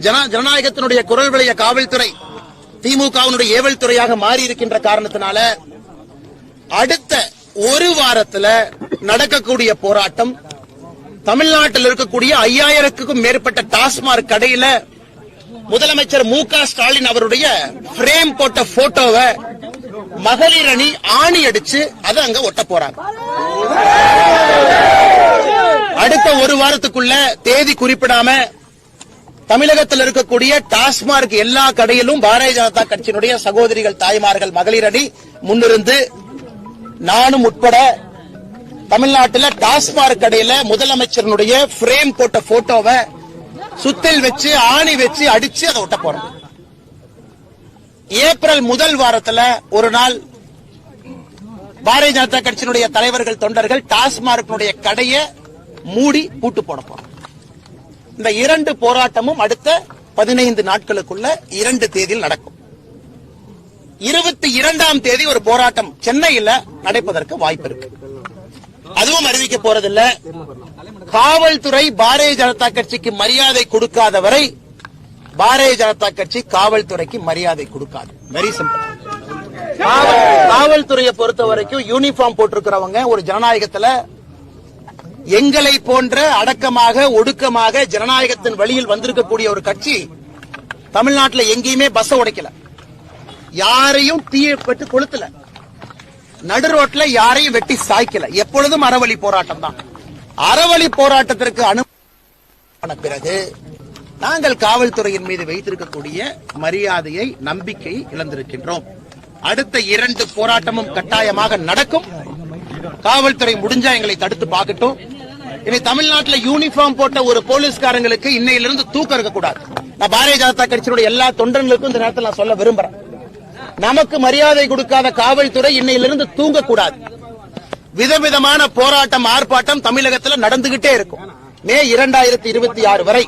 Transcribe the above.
ஜனநாயகத்தினுடைய குரல் விளைய காவல்துறை திமுகவினுடைய ஏவல் துறையாக மாறி இருக்கின்ற காரணத்தினால அடுத்த ஒரு வாரத்தில் நடக்கக்கூடிய போராட்டம் தமிழ்நாட்டில் இருக்கக்கூடிய 5000க்கும் மேற்பட்ட டாஸ்மாக் கடையில முதலமைச்சர் மு.க. ஸ்டாலின் அவருடைய பிரேம் போட்ட போட்டோவை மகளிர் அணி ஆணி அடிச்சு அதை அங்க ஒட்ட போறாங்க. அடுத்த ஒரு வாரத்துக்குள்ள தேதி குறிப்பிடாம தமிழகத்தில் இருக்கக்கூடிய டாஸ்மாக் எல்லா கடையிலும் பாரதிய ஜனதா கட்சியினுடைய சகோதரிகள், தாய்மார்கள், மகளிர் அணி முன்னிருந்து நானும் உட்பட தமிழ்நாட்டில் டாஸ்மாக் கடையில முதலமைச்சருடைய பிரேம் போட்ட போட்டோவை சுத்தில் வச்சு ஆணி வச்சு அடிச்சு அதை ஒட்ட போறோம். ஏப்ரல் முதல் வாரத்தில் ஒரு நாள் பாரதிய ஜனதா கட்சியினுடைய தலைவர்கள், தொண்டர்கள் டாஸ்மாக் கடையை மூடி பூட்டு போட போறோம். இந்த இரண்டு போராட்டமும் அடுத்த 15 நாட்களுக்குள்ள 2 தேதியில் நடக்கும். 22ஆம் தேதி ஒரு போராட்டம் சென்னையில் நடைபெறுவதற்கு வாய்ப்பு இருக்கு. அதுவும் அறிவிக்க போறதில்ல. காவல்துறை பாரதிய ஜனதா கட்சிக்கு மரியாதை கொடுக்காத வரை பாரதிய ஜனதா கட்சி காவல்துறைக்கு மரியாதை கொடுக்காது. Very simple. காவல்துறையை பொறுத்த வரைக்கும் யூனிஃபார்ம் போட்டிருக்கிறவங்க ஒரு ஜனநாயகத்தில் எங்களை போன்ற அடக்கமாக, ஒடுக்கமாக ஜனநாயகத்தின் வழியில் வந்திருக்கக்கூடிய ஒரு கட்சி தமிழ்நாட்டில் எங்கேயுமே பஸ் உடைக்கல, யாரையும் தீயை பட்டு கொளுத்தல, நடு ரோட்ல யாரையும் வெட்டி சாய்க்கல. எப்பொழுதும் அறவழி போராட்டம் தான். அறவழி போராட்டத்திற்கு அனுமதி பிறகு நாங்கள் காவல்துறையின் மீது வைத்திருக்கக்கூடிய மரியாதையை, நம்பிக்கையை இழந்திருக்கின்றோம். அடுத்த 2 போராட்டமும் கட்டாயமாக நடக்கும். காவல்துறை முடிஞ்சா எங்களை தடுத்து பார்க்கட்டும். இனி தமிழ்நாட்டில் யூனிஃபார்ம் போட்ட ஒரு போலீஸ்காரங்களுக்கு இன்னையிலிருந்து தூக்கம் இருக்கக்கூடாது. நான் பாரதிய ஜனதா கட்சியினுடைய எல்லா தொண்டர்களுக்கும் இந்த நேரத்தில் நான் சொல்ல விரும்புறேன். நமக்கு மரியாதை கொடுக்காத காவல்துறை இன்னையிலிருந்து தூங்கக்கூடாது. விதவிதமான போராட்டம், ஆர்ப்பாட்டம் தமிழகத்தில் நடந்துகிட்டே இருக்கும். மே 2026 வரை.